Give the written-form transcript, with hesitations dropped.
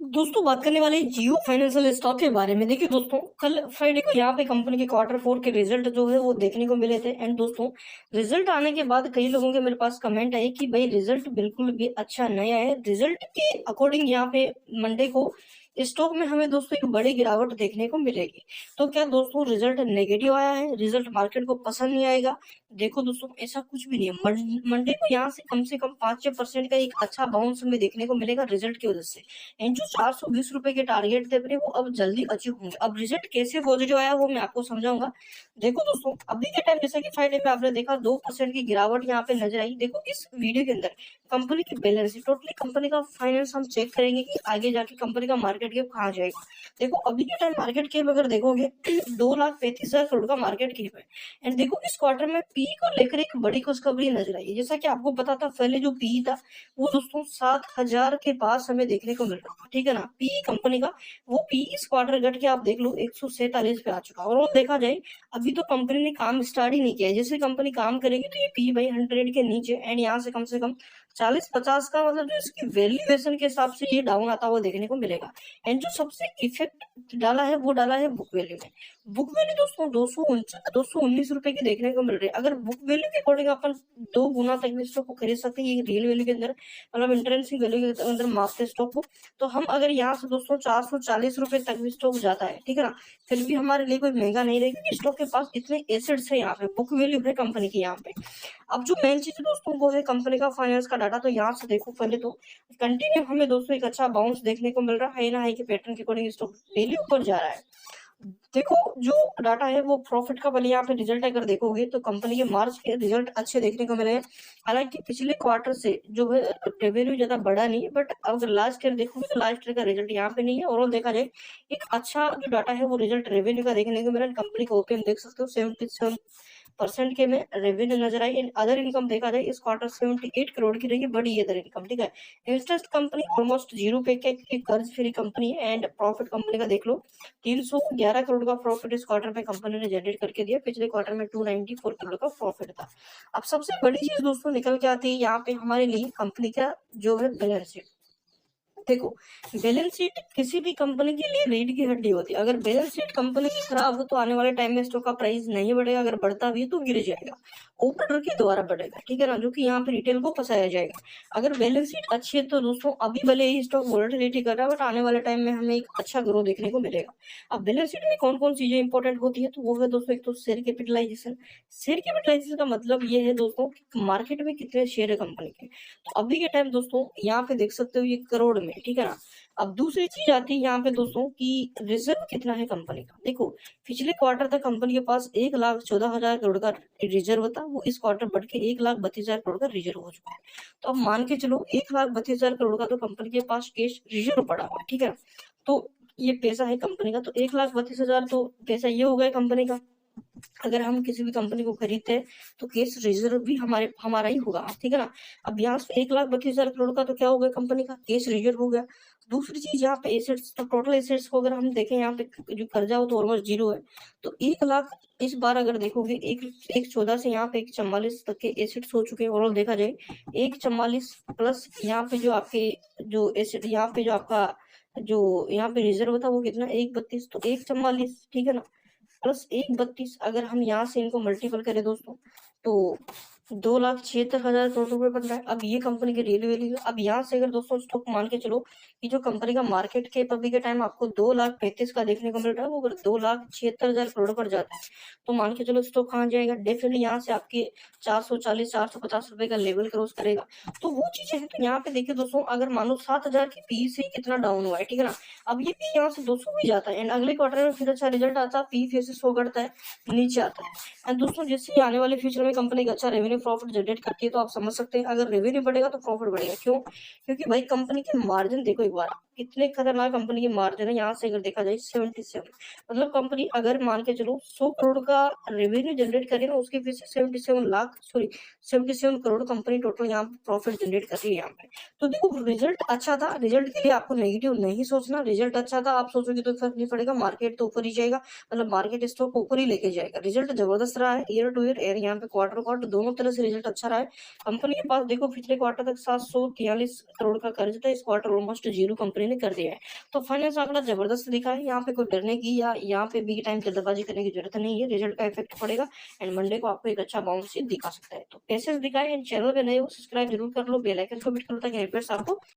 दोस्तों बात करने वाले जियो फाइनेंशियल स्टॉक के बारे में। देखिए दोस्तों, कल फ्राइडे को यहाँ पे कंपनी के क्वार्टर 4 के रिजल्ट जो है वो देखने को मिले थे। एंड दोस्तों, रिजल्ट आने के बाद कई लोगों के मेरे पास कमेंट आए कि भाई रिजल्ट बिल्कुल भी अच्छा नहीं आया है। रिजल्ट के अकॉर्डिंग यहाँ पे मंडे को स्टॉक में हमें दोस्तों एक बड़ी गिरावट देखने को मिलेगी। तो क्या दोस्तों रिजल्ट नेगेटिव आया है, रिजल्ट मार्केट को पसंद नहीं आएगा? देखो दोस्तों, ऐसा कुछ भी नहीं है। मंडे को यहाँ से कम 5-6% का एक अच्छा बाउंस हमें देखने को मिलेगा रिजल्ट की वजह से। एंड जो 420 रुपए के टारगेट थे अपने, वो अब जल्दी अचीव होंगे। अब रिजल्ट कैसे पॉजिटिव आया वो मैं आपको समझाऊंगा। देखो दोस्तों, अभी के टाइम जैसा कि फ्राइडे पे आपने देखा 2% की गिरावट यहाँ पे नजर आई। देखो इस वीडियो के अंदर कंपनी की बैलेंस शीट, टोटली कंपनी का फाइनेंस हम चेक करेंगे कि आगे जाके कंपनी का मार्केट कैप कहाँ जाएगा। देखो अभी के टाइम मार्केट कैप अगर देखोगे 2,35,000 करोड़ का मार्केट कैप है। एंड देखो इस क्वार्टर में पी को लेकर एक बड़ी खुशखबरी नजर आई है। जैसा कि आपको पता था, पहले जो पी था वो दोस्तों 7,000 के पास हमें देखने को मिल रहा है। ठीक है ना, पी कंपनी का वो पी इस क्वार्टर घट के आप देख लो 147 पे आ चुका है। और वो देखा जाए, अभी तो कंपनी ने काम स्टार्ट ही नहीं किया है। जैसे कंपनी काम करेगी तो ये पी भाई 100 के नीचे, एंड यहाँ से कम 40-50 का, मतलब जो इसकी वैल्यूएशन के हिसाब से ये डाउन आता हुआ देखने को मिलेगा। एंड जो सबसे इफेक्ट डाला है वो डाला है बुक वैल्यू में। बुक वैल्यू दोस्तों 219 रुपए की देखने को मिल रही है। अगर बुक वैल्यू के अकॉर्डिंग अपन 2 गुना तक भी स्टॉक को खरीद सकते हैं, ये रियल वैल्यू के अंदर, मतलब इंट्रिंसिक वैल्यू के अंदर मापते स्टॉक को। तो हम अगर यहाँ से दोस्तों 440 रुपए तक भी स्टॉक जाता है, ठीक है ना, फिर भी हमारे लिए कोई महंगा नहीं रहेगा, क्योंकि स्टॉक के पास इतने एसेट्स है, यहाँ पे बुक वैल्यू है कंपनी की यहाँ पे। अब जो मेन चीज है दोस्तों वो है कंपनी का फाइनेंस का डाटा। तो यहाँ से देखो, पहले तो कंटिन्यू हमें दोस्तों एक अच्छा बाउंस देखने को मिल रहा है ना, है कि पैटर्न के अकॉर्डिंग स्टॉक डेली ऊपर जा रहा है। देखो जो डाटा है वो प्रॉफिट का, पहले यहाँ पे रिजल्ट अगर देखोगे तो कंपनी के मार्च के रिजल्ट अच्छे देखने को मिले हैं। हालांकि पिछले क्वार्टर से जो है रेवेन्यू ज्यादा बढ़ा नहीं है, बट अगर लास्ट ईयर देखोगे तो लास्ट ईयर का रिजल्ट यहाँ पे नहीं है। ओवरऑल देखा जाए एक अच्छा जो डाटा है वो रिजल्ट रेवेन्यू का देखने को मिला। कंपनी का ओपीएम देख सकते हो 77% के में रेवेन्यू नजर आई। इन अदर इनकम देखा जाए इस क्वार्टर 78 करोड़ की रही, बड़ी अदर इनकम। ठीक है, इंटरेस्ट कंपनी ऑलमोस्ट 0 पे के, क्योंकि कर्ज फ्री कंपनी है। एंड प्रॉफिट कंपनी का देख लो, 311 करोड़ का प्रॉफिट इस क्वार्टर में कंपनी ने जनरेट करके दिया। पिछले क्वार्टर में 294 करोड़ का प्रॉफिट था। अब सबसे बड़ी चीज दोस्तों निकल के आती है यहाँ पे हमारे लिए कंपनी का जो है बैलेंस शीट। देखो, बैलेंस शीट किसी भी कंपनी के लिए रीढ़ की हड्डी होती है। अगर बैलेंस शीट कंपनी की खराब हो तो आने वाले टाइम में स्टॉक का प्राइस नहीं बढ़ेगा, अगर बढ़ता भी है तो गिर जाएगा, ओपनर के द्वारा बढ़ेगा। ठीक है ना, जो कि यहाँ पे रिटेल को फंसाया जाएगा। अगर बैलेंस शीट अच्छी है तो दोस्तों अभी भले ही स्टॉक वोलेटिलिटी कर रहा है, बट आने वाले टाइम में हमें एक अच्छा ग्रो देखने को मिलेगा। अब बैलेंस शीट में कौन कौन चीजें इंपॉर्टेंट होती है, तो वो है दोस्तों, एक तो शेयर कैपिटलाइजेशन। शेयर कैपिटलाइजेशन का मतलब ये है दोस्तों कि मार्केट में कितने शेयर है कंपनी के। तो अभी के टाइम दोस्तों यहाँ पे देख सकते हो ये करोड़ में। ठीक है ना, अब दूसरी चीज आती है यहाँ पे दोस्तों कि रिजर्व कितना है कंपनी का। देखो, पिछले क्वार्टर तक कंपनी के पास 1,14,000 करोड़ का रिजर्व था, वो इस क्वार्टर बढ़ के 1,32,000 करोड़ का रिजर्व हो चुका है। तो अब मान के चलो 1,32,000 करोड़ का तो कंपनी के पास कैश रिजर्व पड़ा हुआ है। ठीक है, तो ये पैसा है कंपनी का। तो 1,32,000 तो पैसा ये हो गया कंपनी का। अगर हम किसी भी कंपनी को खरीदते हैं तो केस रिजर्व भी हमारा ही होगा। ठीक है ना, अब यहाँ से 1,32,000 करोड़ का तो क्या हो गया कंपनी का केस रिजर्व हो गया। दूसरी चीज यहाँ पे एसेट्स, तो टोटल एसेट्स को अगर हम देखें यहाँ पे जो कर्जा हो तो ऑलमोस्ट 0 है। तो 1 लाख इस बार अगर देखोगे 1,14 से यहाँ पे 1,44 तक के एसेट्स हो चुके हैं। ओवरऑल देखा जाए 1,44 प्लस यहाँ पे जो आपके जो एसेट, यहाँ पे जो आपका जो यहाँ पे रिजर्व था वो कितना 1,32, तो 1,44। ठीक है ना, प्लस 1,32 अगर हम यहाँ से इनको मल्टीपल करें दोस्तों तो 2,76,000 करोड़ रुपए बन रहा है। अब ये कंपनी की रियल वैल्यू है। अब यहाँ से अगर दोस्तों स्टॉक मान के चलो कि जो कंपनी का मार्केट कैप अभी के टाइम आपको 2,35,000 का देखने को मिल रहा है, वो अगर 2,76,000 करोड़ पर जाता है तो मान के चलो स्टॉक कहाँ जाएगा, डेफिनेटली यहाँ से आपके 440-450 रुपए का लेवल क्रॉस करेगा। तो वो चीजें हैं। तो यहाँ पे देखिए दोस्तों, अगर मान लो 7,000 की पी से कितना डाउन हुआ है, ठीक है ना, अब ये पी यहाँ से 200 भी जाता है एंड अगले क्वार्टर में फिर अच्छा रिजल्ट आता है, पी फिर से शो करता है, नीचे आता है। एंड दोस्तों जैसे आने वाले फ्यूचर में कंपनी का अच्छा रेवेन्यू प्रॉफिट जनरेट करती है तो आप समझ सकते हैं अगर रेवेन्यू बढ़ेगा तो प्रॉफिट बढ़ेगा। क्यों? क्योंकि भाई कंपनी के मार्जिन देखो एक बार, कितने खतरनाक कंपनी के मार्जिन है। यहाँ से अगर देखा जाए 77, मतलब कंपनी अगर मान के चलो 100 करोड़ का रेवेन्यू जनरेट करे ना, उसके फिर से 77 करोड़ कंपनी टोटल यहाँ पे प्रॉफिट जनरेट कर रही है यहाँ पे। तो देखो रिजल्ट अच्छा था, रिजल्ट के लिए आपको नेगेटिव नहीं सोचना। रिजल्ट अच्छा था आप सोचोगे तो फर्क नहीं पड़ेगा, मार्केट तो ऊपर ही जाएगा, मतलब मार्केट स्टॉक ऊपर ही लेके जाएगा। रिजल्ट जबरदस्त रहा है ईयर टू ईयर, यहाँ पे क्वार्टर दोनों तरह से रिजल्ट अच्छा रहा है। कंपनी के पास देखो पिछले क्वार्टर तक 743 करोड़ का कर्ज था, इस क्वार्टर ऑलमोस्ट 0 कंपनी कंपनी ने कर दिया है। तो फाइनेंस आंकड़ा ज़बरदस्त दिखा है, यहाँ पे कोई डरने की या यहाँ पे बी टाइम जल्दबाज़ी करने की ज़रूरत नहीं है, रिज़ल्ट का इफ़ेक्ट पड़ेगा एंड मंडे को आपको एक अच्छा बाउंस दिखा सकता है। तो कैसे दिखा है, एंड चैनल पे नए हो सब्सक्राइब ज़रूर कर लो, बेल आइकन को भी हिट कर लो ताकि अपडेट्स आपको